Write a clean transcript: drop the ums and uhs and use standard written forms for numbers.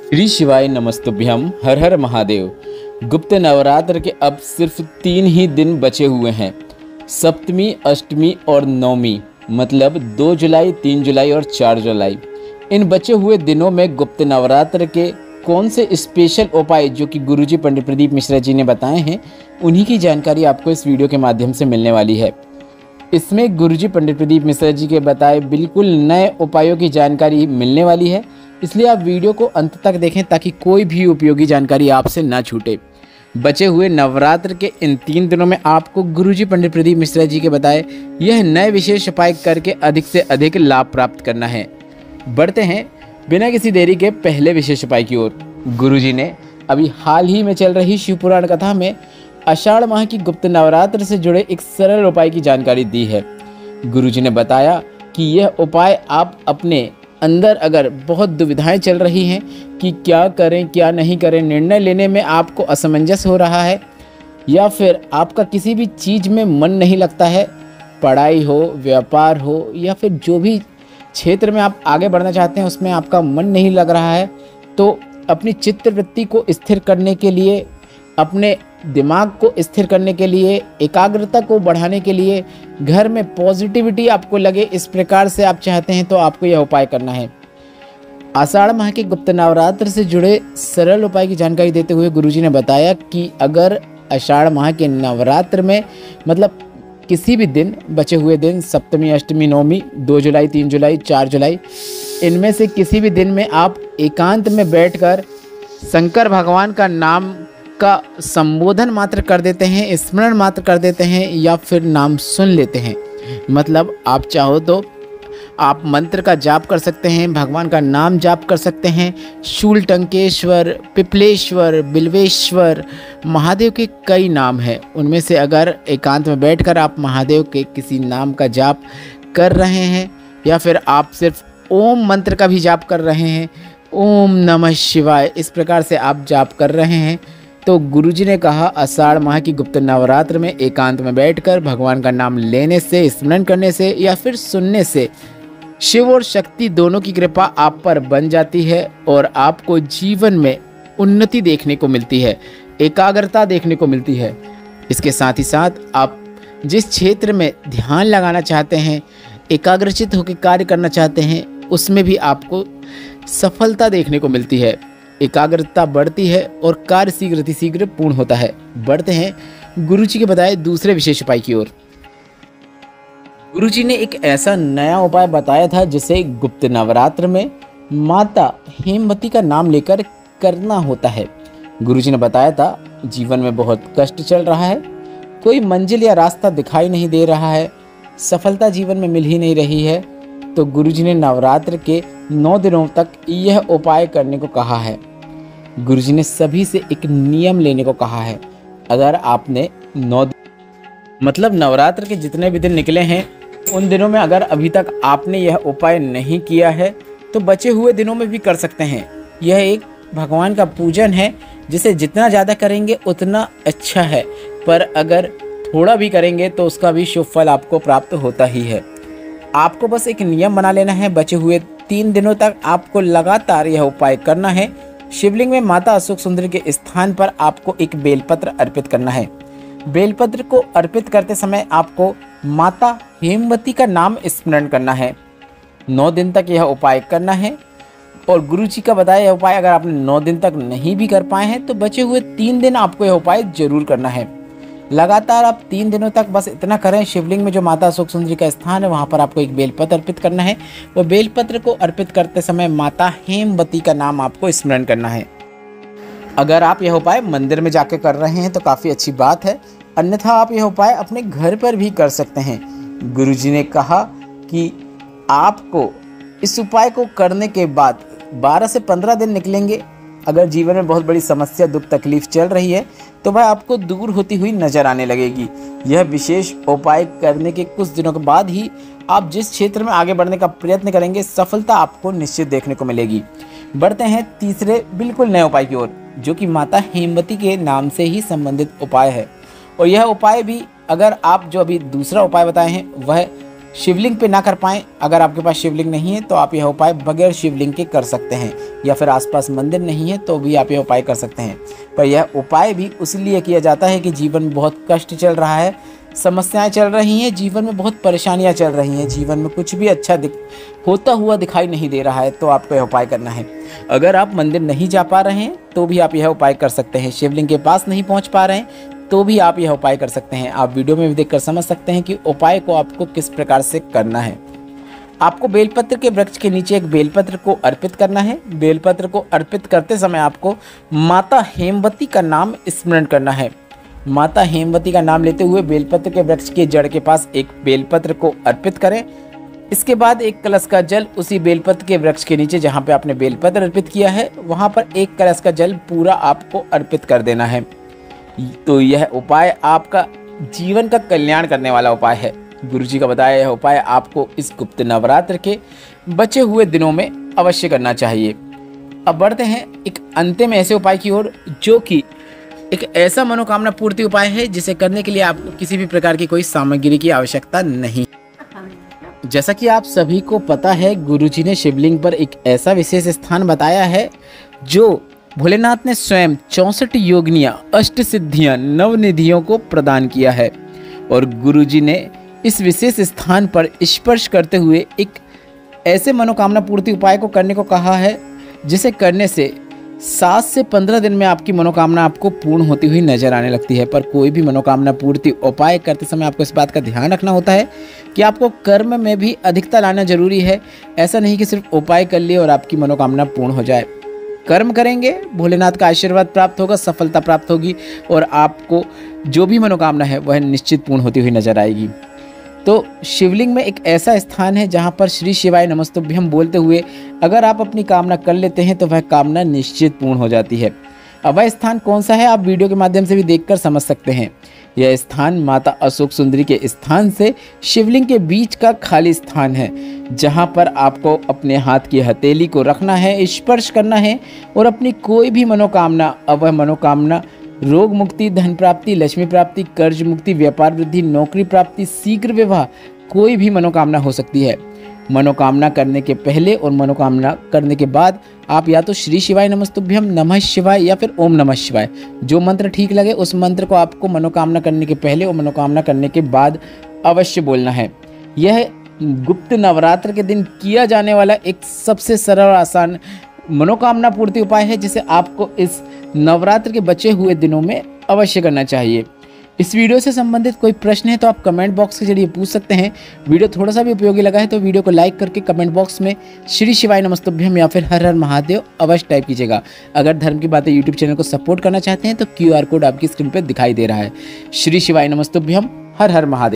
श्री शिवाय नमस्तुभ्यम। हर हर महादेव। गुप्त नवरात्र के अब सिर्फ 3 ही दिन बचे हुए हैं। सप्तमी, अष्टमी और नवमी, मतलब 2 जुलाई, 3 जुलाई और 4 जुलाई। इन बचे हुए दिनों में गुप्त नवरात्र के कौन से स्पेशल उपाय जो कि गुरुजी पंडित प्रदीप मिश्रा जी ने बताए हैं, उन्हीं की जानकारी आपको इस वीडियो के माध्यम से मिलने वाली है। इसमें गुरुजी पंडित प्रदीप मिश्रा जी के बताए बिल्कुल नए उपायों की जानकारी मिलने वाली है, इसलिए आप वीडियो को अंत तक देखें ताकि कोई भी उपयोगी जानकारी आपसे ना छूटे। बचे हुए नवरात्र के इन 3 दिनों में आपको गुरुजी पंडित प्रदीप मिश्रा जी के बताए यह नए विशेष उपाय करके अधिक से अधिक लाभ प्राप्त करना है। बढ़ते हैं बिना किसी देरी के पहले विशेष उपाय की ओर। गुरुजी ने अभी हाल ही में चल रही शिव पुराण कथा में आषाढ़ माह की गुप्त नवरात्र से जुड़े एक सरल उपाय की जानकारी दी है। गुरुजी ने बताया कि यह उपाय आप अपने अंदर अगर बहुत दुविधाएं चल रही हैं कि क्या करें क्या नहीं करें, निर्णय लेने में आपको असमंजस हो रहा है, या फिर आपका किसी भी चीज़ में मन नहीं लगता है, पढ़ाई हो, व्यापार हो, या फिर जो भी क्षेत्र में आप आगे बढ़ना चाहते हैं उसमें आपका मन नहीं लग रहा है, तो अपनी चित्तवृत्ति को स्थिर करने के लिए, अपने दिमाग को स्थिर करने के लिए, एकाग्रता को बढ़ाने के लिए, घर में पॉजिटिविटी आपको लगे, इस प्रकार से आप चाहते हैं तो आपको यह उपाय करना है। आषाढ़ माह के गुप्त नवरात्र से जुड़े सरल उपाय की जानकारी देते हुए गुरुजी ने बताया कि अगर आषाढ़ माह के नवरात्र में मतलब किसी भी दिन, बचे हुए दिन, सप्तमी, अष्टमी, नवमी, 2 जुलाई, 3 जुलाई, 4 जुलाई, इनमें से किसी भी दिन में आप एकांत में बैठकर शंकर भगवान का नाम का संबोधन मात्र कर देते हैं, स्मरण मात्र कर देते हैं, या फिर नाम सुन लेते हैं। मतलब आप चाहो तो आप मंत्र का जाप कर सकते हैं, भगवान का नाम जाप कर सकते हैं। शूलटंकेश्वर, पिपलेश्वर, बिल्वेश्वर, महादेव के कई नाम हैं। उनमें से अगर एकांत में बैठकर आप महादेव के किसी नाम का जाप कर रहे हैं, या फिर आप सिर्फ ओम मंत्र का भी जाप कर रहे हैं, ओम नमः शिवाय, इस प्रकार से आप जाप कर रहे हैं, तो गुरुजी ने कहा आषाढ़ माह की गुप्त नवरात्र में एकांत में बैठकर भगवान का नाम लेने से, स्मरण करने से या फिर सुनने से शिव और शक्ति दोनों की कृपा आप पर बन जाती है और आपको जीवन में उन्नति देखने को मिलती है, एकाग्रता देखने को मिलती है। इसके साथ ही साथ आप जिस क्षेत्र में ध्यान लगाना चाहते हैं, एकाग्रचित होकर कार्य करना चाहते हैं, उसमें भी आपको सफलता देखने को मिलती है, एकाग्रता बढ़ती है और कार्य शीघ्र पूर्ण होता है। बढ़ते हैं गुरुजी के बताए दूसरे विशेष उपाय की ओर। गुरुजी ने एक ऐसा नया उपाय बताया था जिसे गुप्त नवरात्र में माता हेमवती का नाम लेकर करना होता है। गुरुजी ने बताया था जीवन में बहुत कष्ट चल रहा है, कोई मंजिल या रास्ता दिखाई नहीं दे रहा है, सफलता जीवन में मिल ही नहीं रही है, तो गुरुजी ने नवरात्र के 9 दिनों तक यह उपाय करने को कहा है। गुरुजी ने सभी से एक नियम लेने को कहा है। अगर आपने 9 मतलब नवरात्र के जितने भी दिन निकले हैं, उन दिनों में अगर अभी तक आपने यह उपाय नहीं किया है तो बचे हुए दिनों में भी कर सकते हैं। यह एक भगवान का पूजन है, जिसे जितना ज़्यादा करेंगे उतना अच्छा है, पर अगर थोड़ा भी करेंगे तो उसका भी शुभ फल आपको प्राप्त होता ही है। आपको बस एक नियम बना लेना है। बचे हुए 3 दिनों तक आपको लगातार यह उपाय करना है। शिवलिंग में माता अशोक सुंदरी के स्थान पर आपको एक बेलपत्र अर्पित करना है। बेलपत्र को अर्पित करते समय आपको माता हेमवती का नाम स्मरण करना है। 9 दिन तक यह उपाय करना है। और गुरुजी का बताया यह उपाय अगर आपने 9 दिन तक नहीं भी कर पाए हैं तो बचे हुए 3 दिन आपको यह उपाय जरूर करना है। लगातार आप 3 दिनों तक बस इतना करें। शिवलिंग में जो माता अशोक सुंदरी का स्थान है वहाँ पर आपको एक बेलपत्र अर्पित करना है। वो बेलपत्र को अर्पित करते समय माता हेमवती का नाम आपको स्मरण करना है। अगर आप यह उपाय मंदिर में जाकर कर रहे हैं तो काफ़ी अच्छी बात है, अन्यथा आप यह उपाय अपने घर पर भी कर सकते हैं। गुरुजी ने कहा कि आपको इस उपाय को करने के बाद 12 से 15 दिन निकलेंगे। अगर जीवन में बहुत बड़ी समस्या, दुख, तकलीफ चल रही है तो वह आपको दूर होती हुई नजर आने लगेगी। यह विशेष उपाय करने के कुछ दिनों के बाद ही आप जिस क्षेत्र में आगे बढ़ने का प्रयत्न करेंगे, सफलता आपको निश्चित देखने को मिलेगी। बढ़ते हैं तीसरे बिल्कुल नए उपाय की ओर, जो कि माता हेमवती के नाम से ही संबंधित उपाय है। और यह उपाय भी अगर आप जो अभी दूसरा उपाय बताए हैं वह शिवलिंग पे ना कर पाएँ, अगर आपके पास शिवलिंग नहीं है तो आप यह उपाय बगैर शिवलिंग के कर सकते हैं, या फिर आसपास मंदिर नहीं है तो भी आप यह उपाय कर सकते हैं। पर यह उपाय भी उसलिए किया जाता है कि जीवन में बहुत कष्ट चल रहा है, समस्याएं चल रही हैं, जीवन में बहुत परेशानियां चल रही हैं, जीवन में कुछ भी अच्छा होता हुआ दिखाई नहीं दे रहा है, तो आपको यह उपाय करना है। अगर आप मंदिर नहीं जा पा रहे हैं तो भी आप यह उपाय कर सकते हैं, शिवलिंग के पास नहीं पहुंच पा रहे हैं तो भी आप यह उपाय कर सकते हैं। आप वीडियो में भी देखकर समझ सकते हैं कि उपाय को आपको किस प्रकार से करना है। आपको बेलपत्र के वृक्ष के नीचे एक बेलपत्र को अर्पित करना है। बेलपत्र को अर्पित करते समय आपको माता हेमवती का नाम स्मरण करना है। माता हेमवती का नाम लेते हुए बेलपत्र के वृक्ष के जड़ के पास एक बेलपत्र को अर्पित करें। इसके बाद एक कलश का जल उसी बेलपत्र के वृक्ष के नीचे जहाँ पे आपने बेलपत्र अर्पित किया है वहाँ पर एक कलश का जल पूरा आपको अर्पित कर देना है। तो यह उपाय आपका जीवन का कल्याण करने वाला उपाय है। गुरुजी का बताया यह उपाय आपको इस गुप्त नवरात्र के बचे हुए दिनों में अवश्य करना चाहिए। अब बढ़ते हैं एक अंतिम ऐसे उपाय की ओर, जो कि एक ऐसा मनोकामना पूर्ति उपाय है जिसे करने के लिए आपको किसी भी प्रकार की कोई सामग्री की आवश्यकता नहीं। जैसा कि आप सभी को पता है, गुरुजी ने शिवलिंग पर एक ऐसा विशेष स्थान बताया है जो भोलेनाथ ने स्वयं 64 योगिनियाँ, 8 सिद्धियाँ, 9 निधियों को प्रदान किया है। और गुरुजी ने इस विशेष स्थान पर स्पर्श करते हुए एक ऐसे मनोकामना पूर्ति उपाय को करने को कहा है जिसे करने से 7 से 15 दिन में आपकी मनोकामना आपको पूर्ण होती हुई नजर आने लगती है। पर कोई भी मनोकामना पूर्ति उपाय करते समय आपको इस बात का ध्यान रखना होता है कि आपको कर्म में भी अधिकता लाना जरूरी है। ऐसा नहीं कि सिर्फ उपाय कर लिए और आपकी मनोकामना पूर्ण हो जाए। कर्म करेंगे, भोलेनाथ का आशीर्वाद प्राप्त होगा, सफलता प्राप्त होगी और आपको जो भी मनोकामना है वह निश्चित पूर्ण होती हुई नजर आएगी। तो शिवलिंग में एक ऐसा स्थान है जहां पर श्री शिवाय नमस्तुभ्यम बोलते हुए अगर आप अपनी कामना कर लेते हैं तो वह कामना निश्चित पूर्ण हो जाती है। अब वह स्थान कौन सा है आप वीडियो के माध्यम से भी देखकर समझ सकते हैं। यह स्थान माता अशोक सुंदरी के स्थान से शिवलिंग के बीच का खाली स्थान है, जहां पर आपको अपने हाथ की हथेली को रखना है, स्पर्श करना है और अपनी कोई भी मनोकामना, अब वह मनोकामना रोग मुक्ति, धन प्राप्ति, लक्ष्मी प्राप्ति, कर्ज मुक्ति, व्यापार वृद्धि, नौकरी प्राप्ति, शीघ्र विवाह, कोई भी मनोकामना हो सकती है। मनोकामना करने के पहले और मनोकामना करने के बाद आप या तो श्री शिवाय नमस्तुभ्यम, नमः शिवाय या फिर ओम नमः शिवाय, जो मंत्र ठीक लगे उस मंत्र को आपको मनोकामना करने के पहले और मनोकामना करने के बाद अवश्य बोलना है। यह गुप्त नवरात्र के दिन किया जाने वाला एक सबसे सरल और आसान मनोकामना पूर्ति उपाय है जिसे आपको इस नवरात्र के बचे हुए दिनों में अवश्य करना चाहिए। इस वीडियो से संबंधित कोई प्रश्न है तो आप कमेंट बॉक्स के जरिए पूछ सकते हैं। वीडियो थोड़ा सा भी उपयोगी लगा है तो वीडियो को लाइक करके कमेंट बॉक्स में श्री शिवाय नमस्तुभ्यम या फिर हर हर महादेव अवश्य टाइप कीजिएगा। अगर धर्म की बातें यूट्यूब चैनल को सपोर्ट करना चाहते हैं तो QR कोड आपकी स्क्रीन पर दिखाई दे रहा है। श्री शिवाय नमस्तुभ्यम, हर हर महादेव।